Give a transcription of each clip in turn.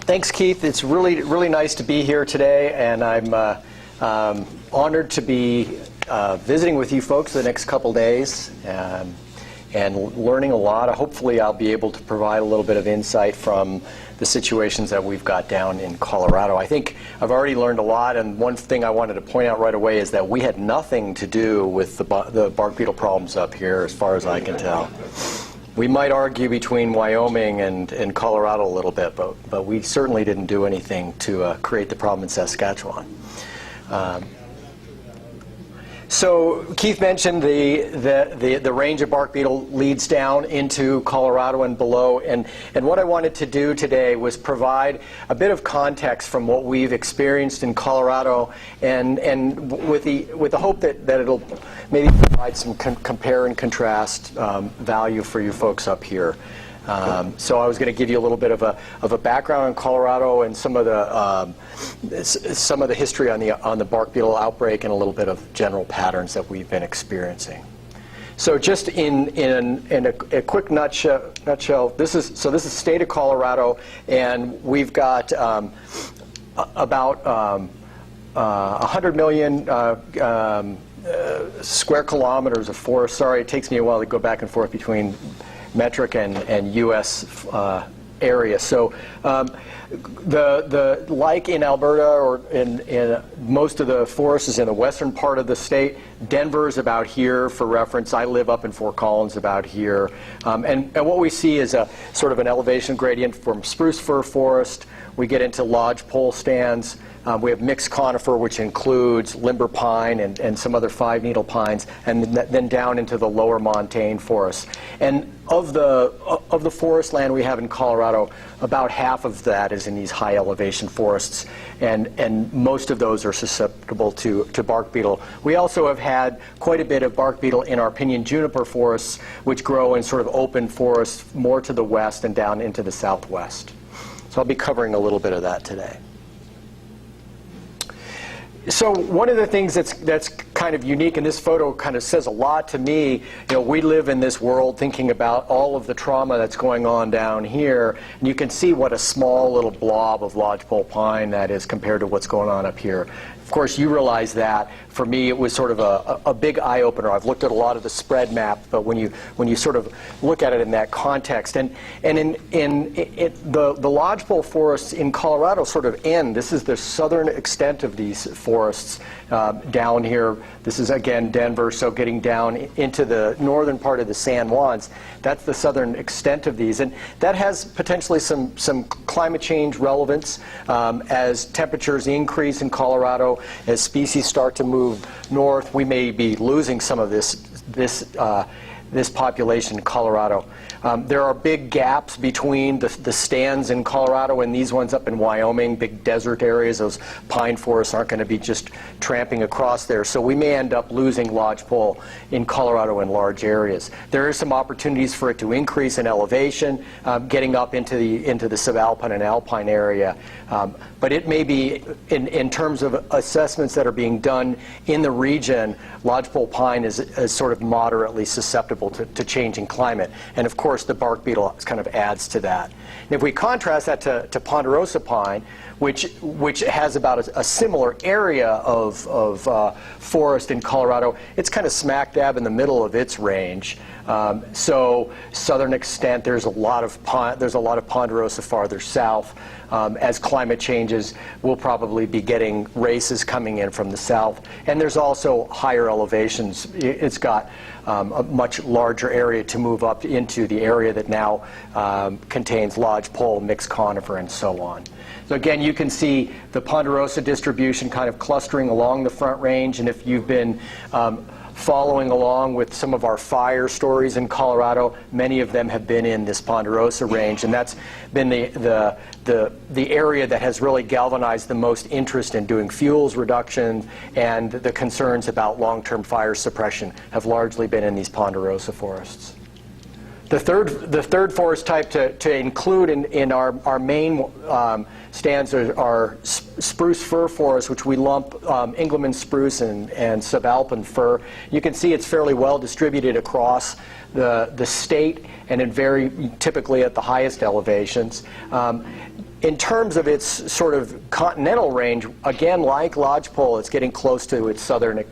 Thanks, Keith. It's really nice to be here today, and I'm honored to be visiting with you folks the next couple days and learning a lot. Hopefully I'll be able to provide a little bit of insight from the situations that we've got down in Colorado. I think I've already learned a lot, and one thing I wanted to point out right away is that we had nothing to do with the bark beetle problems up here, as far as I can tell. We might argue between Wyoming and Colorado a little bit, but we certainly didn't do anything to create the problem in Saskatchewan. So Keith mentioned the range of bark beetle leads down into Colorado and below, and what I wanted to do today was provide a bit of context from what we've experienced in Colorado, and with the hope that it'll maybe provide some compare and contrast value for you folks up here. So I was going to give you a little bit of a background on Colorado and some of the history on the bark beetle outbreak and a little bit of general patterns that we've been experiencing. So just in a quick nutshell, this is the state of Colorado, and we've got about 100 million square kilometers of forest. Sorry, it takes me a while to go back and forth between metric and U.S. area. So like in Alberta or in most of the forest is in the western part of the state. Denver is about here for reference. I live up in Fort Collins about here. And what we see is a sort of an elevation gradient from Spruce-Fir forest. We get into lodgepole stands. We have mixed conifer, which includes limber pine and some other five-needle pines, and then down into the lower montane forests. And of the forest land we have in Colorado, about half of that is in these high elevation forests, and most of those are susceptible to bark beetle. We also have had quite a bit of bark beetle in our pinyon juniper forests, which grow in sort of open forests more to the west and down into the southwest. So I'll be covering a little bit of that today. So one of the things that's kind of unique, and this photo kind of says a lot to me, you know, we live in this world thinking about all of the trauma that's going on down here, and you can see what a small little blob of lodgepole pine that is compared to what's going on up here. Of course, you realize that. For me, it was sort of a big eye-opener. I've looked at a lot of the spread map, but when you sort of look at it in that context, and in the lodgepole forests in Colorado sort of end. This is the southern extent of these forests down here. This is again Denver, so getting down into the northern part of the San Juans. That's the southern extent of these, and that has potentially some climate change relevance as temperatures increase in Colorado. As species start to move north, we may be losing some of this population in Colorado. There are big gaps between the stands in Colorado and these ones up in Wyoming, big desert areas. Those pine forests aren't going to be just tramping across there. So we may end up losing lodgepole in Colorado in large areas. There are some opportunities for it to increase in elevation, getting up into the subalpine and alpine area. But it may be, in terms of assessments that are being done in the region, lodgepole pine is sort of moderately susceptible to changing climate. And of course, the bark beetle kind of adds to that. And if we contrast that to Ponderosa pine, which has about a similar area of forest in Colorado, it's kind of smack dab in the middle of its range. So southern extent, there's a lot of Ponderosa farther south. As climate changes, we'll probably be getting races coming in from the south. And there's also higher elevations. It's got a much larger area to move up into, the area that now contains lodgepole, mixed conifer, and so on. So again, you can see the Ponderosa distribution kind of clustering along the Front Range, and if you've been following along with some of our fire stories in Colorado, many of them have been in this Ponderosa range, and that's been the area that has really galvanized the most interest in doing fuels reduction, and the concerns about long-term fire suppression have largely been in these Ponderosa forests. The third forest type to include in our main stands are spruce-fir forests, which we lump Engelmanni spruce and subalpine fir. You can see it's fairly well distributed across the state, and typically at the highest elevations. in terms of its sort of continental range, again, like lodgepole, it's getting close to its southern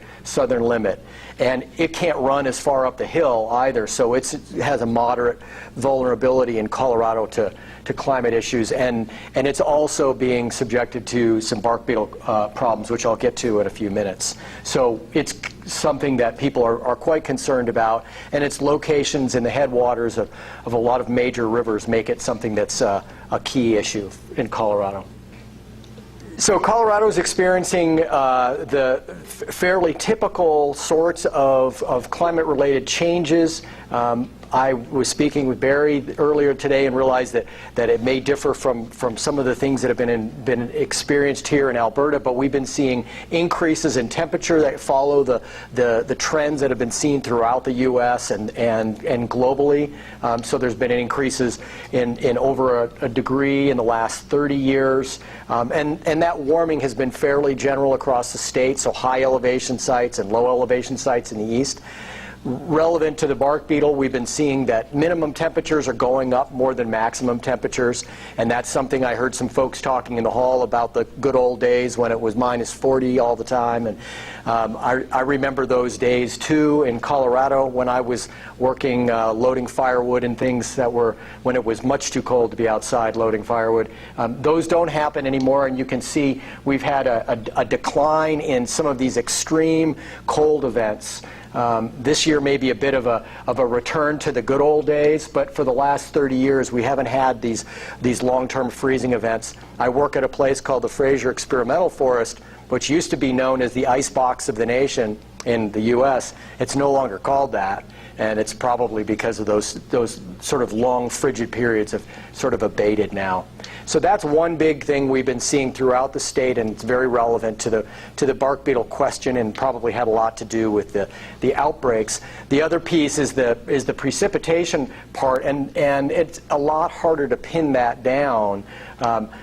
limit. And it can't run as far up the hill either, so it has a moderate vulnerability in Colorado to climate issues. And it's also being subjected to some bark beetle problems, which I'll get to in a few minutes. So it's something that people are quite concerned about, and its locations in the headwaters of a lot of major rivers make it something that's a key issue in Colorado. So Colorado is experiencing the fairly typical sorts of climate-related changes. I was speaking with Barry earlier today and realized that it may differ from some of the things that have been experienced here in Alberta, but we've been seeing increases in temperature that follow the trends that have been seen throughout the U.S. and globally. So there's been increases in over a degree in the last 30 years. And that warming has been fairly general across the state, so high elevation sites and low elevation sites in the east. Relevant to the bark beetle, we've been seeing that minimum temperatures are going up more than maximum temperatures, and that's something I heard some folks talking in the hall about the good old days when it was minus 40 all the time. And I remember those days too in Colorado when I was working loading firewood and things that were when it was much too cold to be outside loading firewood. Those don't happen anymore, and you can see we've had a decline in some of these extreme cold events. This year may be a bit of a return to the good old days, but for the last 30 years we haven't had these long-term freezing events. I work at a place called the Fraser Experimental Forest, which used to be known as the icebox of the nation in the U.S. It's no longer called that, and it's probably because of those sort of long frigid periods have sort of abated now. So that's one big thing we've been seeing throughout the state, and it's very relevant to the bark beetle question, and probably had a lot to do with the outbreaks. The other piece is the precipitation part, and it's a lot harder to pin that down.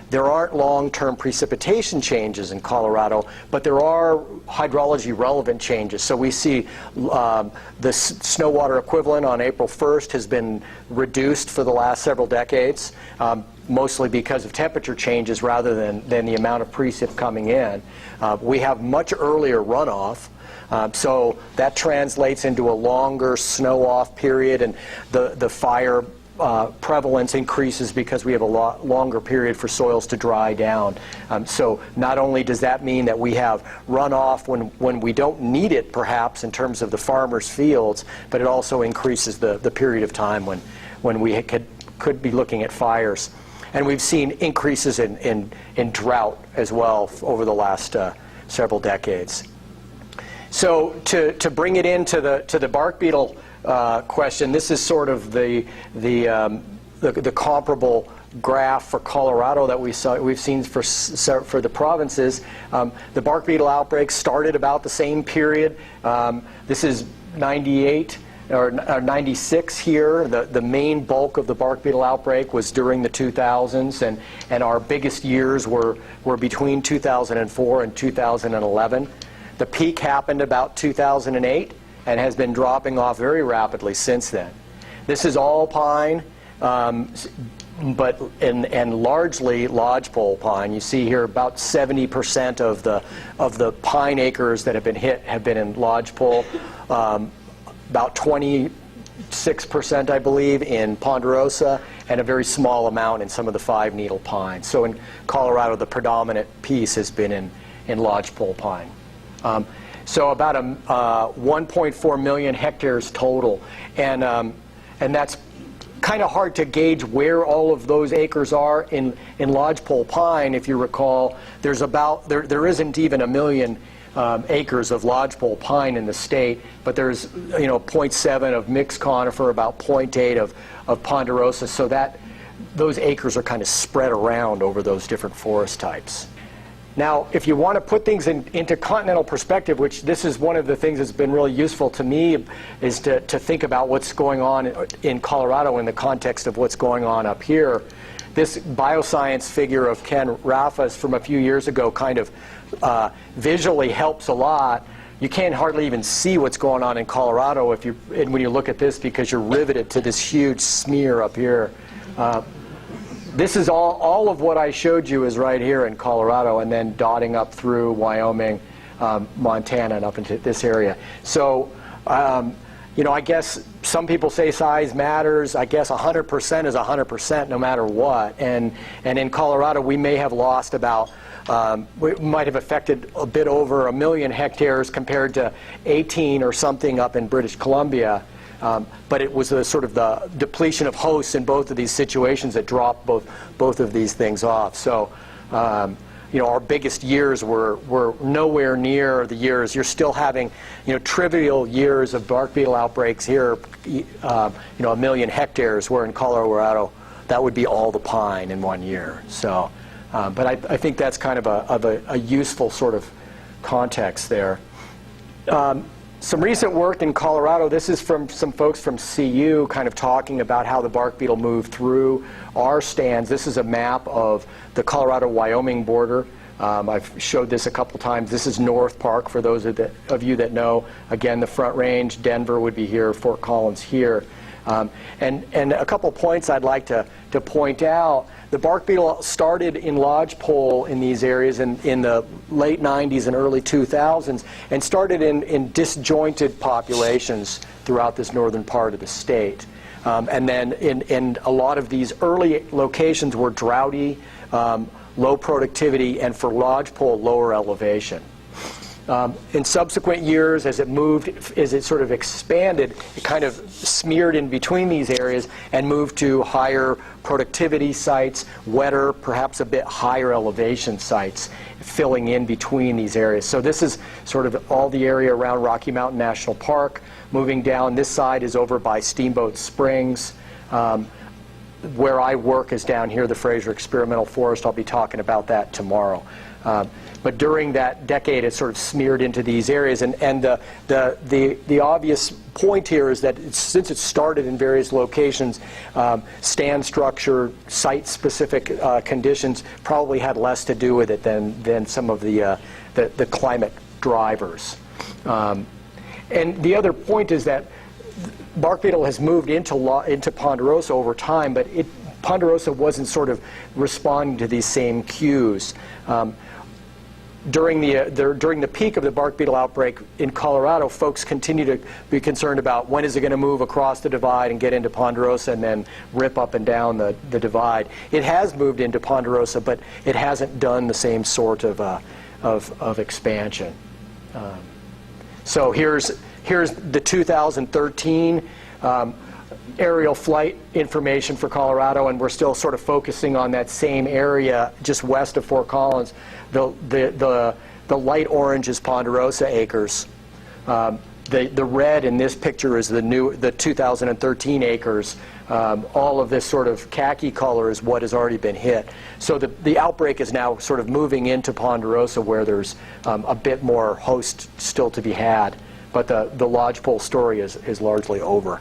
There aren't long-term precipitation changes in Colorado, but there are hydrology relevant changes. So we see the snow water equivalent on April 1st has been reduced for the last several decades, mostly because of temperature changes rather than the amount of precip coming in. We have much earlier runoff. So that translates into a longer snow-off period, and the fire prevalence increases because we have a lot longer period for soils to dry down. So not only does that mean that we have runoff when we don't need it, perhaps, in terms of the farmers' fields, but it also increases the period of time when we could be looking at fires. And we've seen increases in drought as well over the last several decades. So to bring it into the bark beetle question, this is sort of the comparable graph for Colorado that we've seen for the provinces. The bark beetle outbreak started about the same period. This is 98 or 96 here. The main bulk of the bark beetle outbreak was during the 2000s, and our biggest years were between 2004 and 2011. The peak happened about 2008 and has been dropping off very rapidly since then. This is all pine, but and largely lodgepole pine. You see here about 70% of the pine acres that have been hit have been in lodgepole. About 26%, I believe, in Ponderosa, and a very small amount in some of the 5-needle pines. So in Colorado, the predominant piece has been in lodgepole pine. So about 1.4 million hectares total, and that's kind of hard to gauge where all of those acres are in lodgepole pine. If you recall, there isn't even 1 million acres of lodgepole pine in the state, but there's 0.7 of mixed conifer, about 0.8 of ponderosa, so that those acres are kind of spread around over those different forest types. Now, if you want to put things into continental perspective, which this is one of the things that's been really useful to me, is to think about what's going on in Colorado in the context of what's going on up here. This bioscience figure of Ken Raffa's from a few years ago kind of visually helps a lot. You can't hardly even see what's going on in Colorado when you look at this, because you're riveted to this huge smear up here. this is all of what I showed you is right here in Colorado, and then dotting up through Wyoming, Montana, and up into this area. So, you know, I guess some people say size matters. I guess 100% is 100% no matter what. And in Colorado, we may have lost about, we might have affected a bit over 1 million hectares compared to 18 or something up in British Columbia. But it was a sort of the depletion of hosts in both of these situations that dropped both of these things off. So, you know, our biggest years were nowhere near the years. You're still having, you know, trivial years of bark beetle outbreaks here, you know, 1 million hectares, where in Colorado, that would be all the pine in 1 year. So, but I think that's kind of a useful sort of context there. Some recent work in Colorado, this is from some folks from CU kind of talking about how the bark beetle moved through our stands. This is a map of the Colorado-Wyoming border. I've showed this a couple times. This is North Park, for those of you that know. Again, the Front Range, Denver would be here, Fort Collins here. And a couple points I'd like to point out. The bark beetle started in Lodgepole in these areas in the late 90s and early 2000s, and started in disjointed populations throughout this northern part of the state. And then in a lot of these early locations were droughty, low productivity, and for Lodgepole, lower elevation. In subsequent years, as it moved, as it sort of expanded, it kind of smeared in between these areas and moved to higher productivity sites, wetter, perhaps a bit higher elevation sites, filling in between these areas. So this is sort of all the area around Rocky Mtn Nat'l Park. Moving down, this side is over by Steamboat Springs. Where I work is down here, the Fraser Experimental Forest. I'll be talking about that tomorrow. But during that decade, it sort of smeared into these areas. And the obvious point here is that since it started in various locations, stand structure, site-specific conditions probably had less to do with it than some of the climate drivers. And the other point is that bark beetle has moved into Ponderosa over time, but Ponderosa wasn't sort of responding to these same cues. During the peak of the bark beetle outbreak in Colorado, folks continue to be concerned about when is it going to move across the divide and get into Ponderosa and then rip up and down the divide. It has moved into Ponderosa, but it hasn't done the same sort of expansion. So here's the 2013 aerial flight information for Colorado, and we're still sort of focusing on that same area just west of Fort Collins. The light orange is Ponderosa acres. The red in this picture is the 2013 acres. All of this sort of khaki color is what has already been hit. So the outbreak is now sort of moving into Ponderosa, where there's a bit more host still to be had. But the Lodgepole story is largely over.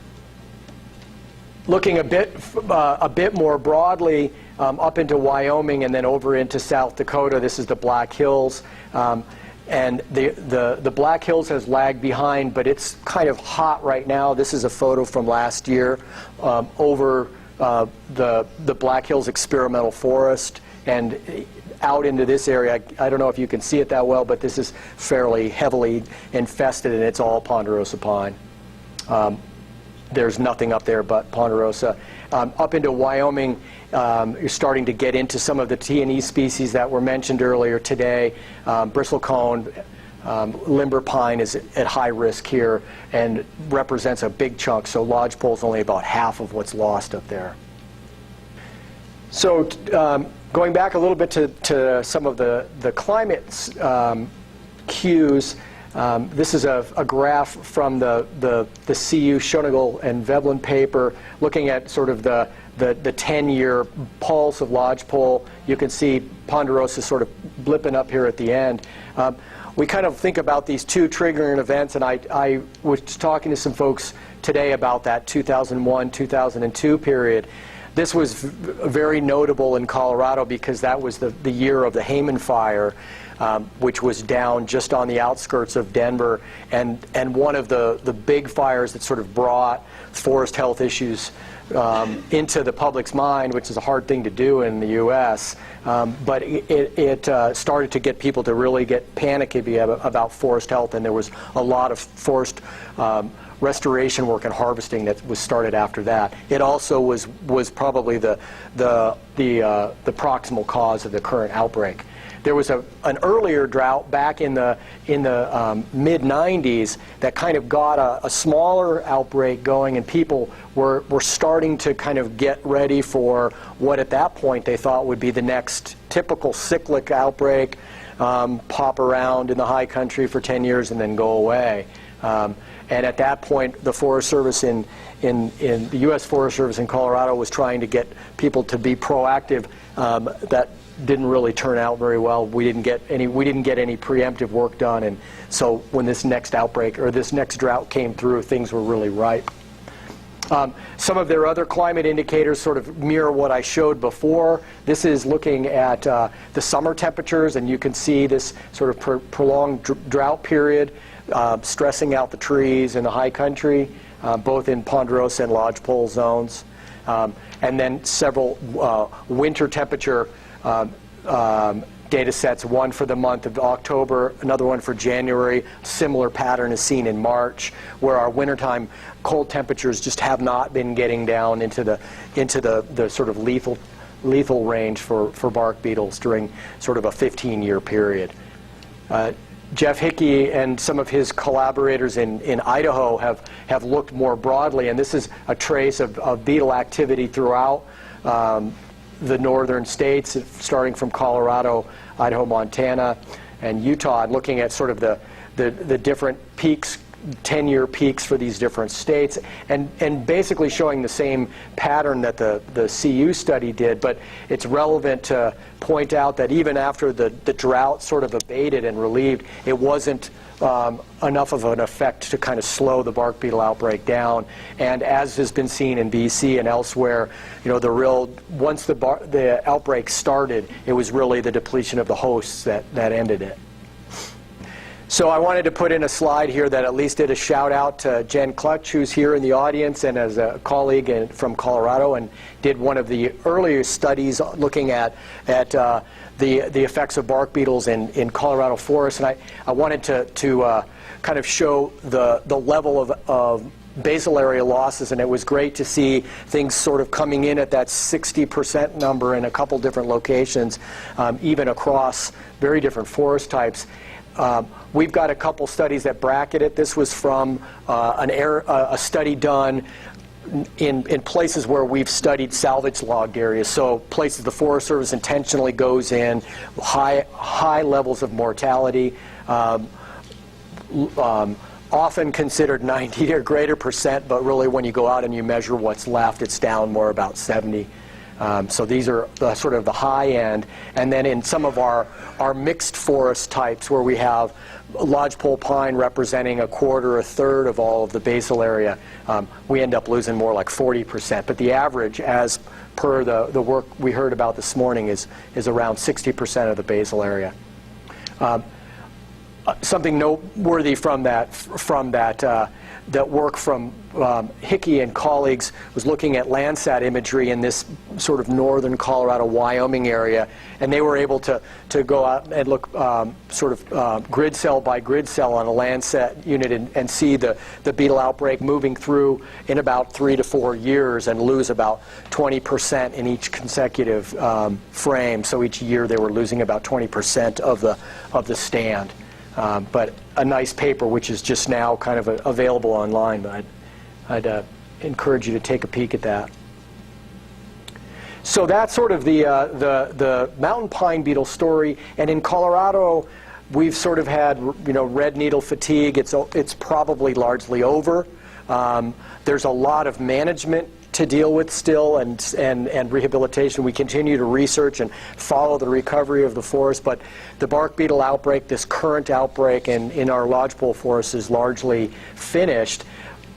Looking a bit more broadly up into Wyoming and then over into South Dakota, this is the Black Hills. And the Black Hills has lagged behind, but it's kind of hot right now. This is a photo from last year over the Black Hills Experimental Forest and out into this area. I don't know if you can see it that well, but this is fairly heavily infested, and it's all Ponderosa pine. There's nothing up there but Ponderosa. Up into Wyoming, you're starting to get into some of the T&E species that were mentioned earlier today. Bristlecone, limber pine is at high risk here and represents a big chunk, so Lodgepole is only about half of what's lost up there. So going back a little bit to some of the climate cues, this is a graph from the CU Schoenagel and Veblen paper looking at sort of the 10-year pulse of Lodgepole. You can see Ponderosa sort of blipping up here at the end. We kind of think about these two triggering events, and I was talking to some folks today about that 2001-2002 period. This was very notable in Colorado because that was the year of the Hayman fire. which was down just on the outskirts of Denver, and one of the big fires that sort of brought forest health issues into the public's mind, which is a hard thing to do in the U.S., but it started to get people to really get panicky about forest health, and there was a lot of forest restoration work and harvesting that was started after that. It also was probably the proximal cause of the current outbreak. There was an earlier drought back in the mid-90s that kind of got a smaller outbreak going, and people were starting to kind of get ready for what at that point they thought would be the next typical cyclic outbreak, pop around in the high country for 10 years and then go away. And at that point, the Forest Service in the U.S. Forest Service in Colorado was trying to get people to be proactive. That didn't really turn out very well. We didn't get any preemptive work done, and so when this next outbreak or this next drought came through, things were really ripe. Some of their other climate indicators sort of mirror what I showed before. This is looking at the summer temperatures, and you can see this sort of prolonged drought period stressing out the trees in the high country, both in Ponderosa and Lodgepole zones. And then several winter temperature data sets, one for the month of October, another one for January. Similar pattern is seen in March, where our wintertime cold temperatures just have not been getting down into the sort of lethal range for bark beetles during sort of a 15-year period. Jeff Hickey and some of his collaborators in Idaho have looked more broadly, and this is a trace of beetle activity throughout the northern states, starting from Colorado, Idaho, Montana, and Utah, and looking at sort of the different peaks, 10-year peaks for these different states, and basically showing the same pattern that the CU study did. But it's relevant to point out that even after the drought sort of abated and relieved, it wasn't enough of an effect to kind of slow the bark beetle outbreak down. And as has been seen in BC and elsewhere, you know, once the outbreak started, it was really the depletion of the hosts that ended it. So I wanted to put in a slide here that at least did a shout out to Jen Clutch, who's here in the audience and as a colleague from Colorado, and did one of the earlier studies looking at the effects of bark beetles in Colorado forests. And I wanted to kind of show the level of basal area losses, and it was great to see things sort of coming in at that 60% number in a couple different locations, even across very different forest types. We've got a couple studies that bracket it. This was from a study done in places where we've studied salvage logged areas, so places the Forest Service intentionally goes in, high levels of mortality, often considered 90 or greater percent, but really when you go out and you measure what's left, it's down more about 70. So these are sort of the high end. And then in some of our mixed forest types, where we have lodgepole pine representing a quarter, a third of all of the basal area, we end up losing more like 40%. But the average, as per the work we heard about this morning, is around 60% of the basal area. Something noteworthy from that work from Hickey and colleagues was looking at Landsat imagery in this sort of northern Colorado, Wyoming area, and they were able to go out and look grid cell by grid cell on a Landsat unit and see the beetle outbreak moving through in about 3 to 4 years and lose about 20% in each consecutive frame. So each year they were losing about 20% of the stand. But a nice paper, which is just now kind of available online. But I'd encourage you to take a peek at that. So that's sort of the mountain pine beetle story. And in Colorado, we've sort of had red needle fatigue. It's probably largely over. There's a lot of management to deal with still, and rehabilitation. We continue to research and follow the recovery of the forest, but the bark beetle outbreak, this current outbreak in our lodgepole forest, is largely finished.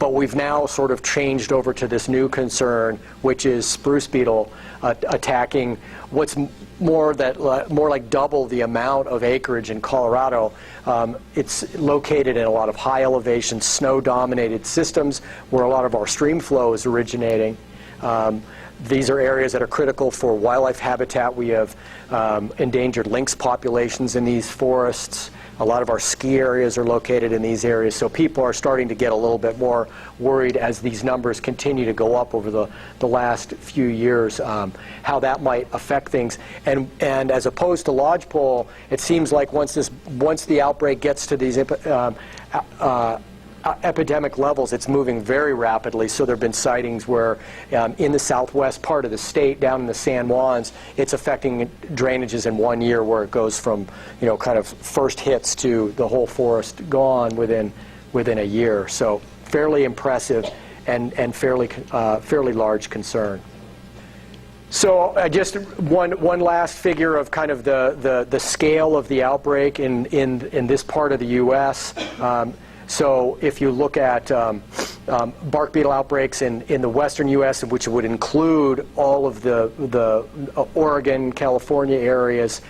But we've now sort of changed over to this new concern, which is spruce beetle attacking what's more like double the amount of acreage in Colorado. It's located in a lot of high elevation, snow-dominated systems where a lot of our stream flow is originating. These are areas that are critical for wildlife habitat. We have endangered lynx populations in these forests. A lot of our ski areas are located in these areas. So people are starting to get a little bit more worried as these numbers continue to go up over the last few years, how that might affect things. And as opposed to lodgepole, it seems like once the outbreak gets to these epidemic levels, it's moving very rapidly. So there have been sightings where in the southwest part of the state, down in the San Juans, it's affecting drainages in 1 year, where it goes from, kind of first hits to the whole forest gone within a year. So fairly impressive and fairly large concern. So just one last figure of kind of the scale of the outbreak in this part of the U.S. So if you look at bark beetle outbreaks in the western U.S., which would include all of the Oregon, California areas,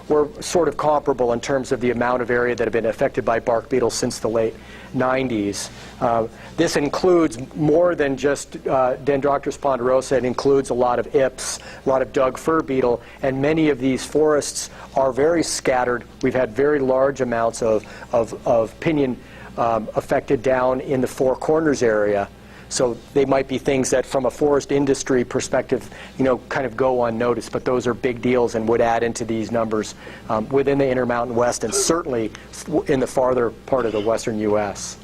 we're sort of comparable in terms of the amount of area that have been affected by bark beetles since the late 90s. This includes more than just Dendroctonus ponderosa. It includes a lot of ips, a lot of Doug fir beetle, and many of these forests are very scattered. We've had very large amounts of pinyon affected down in the Four Corners area. So they might be things that from a forest industry perspective, kind of go unnoticed, but those are big deals and would add into these numbers within the Intermountain West and certainly in the farther part of the western U.S.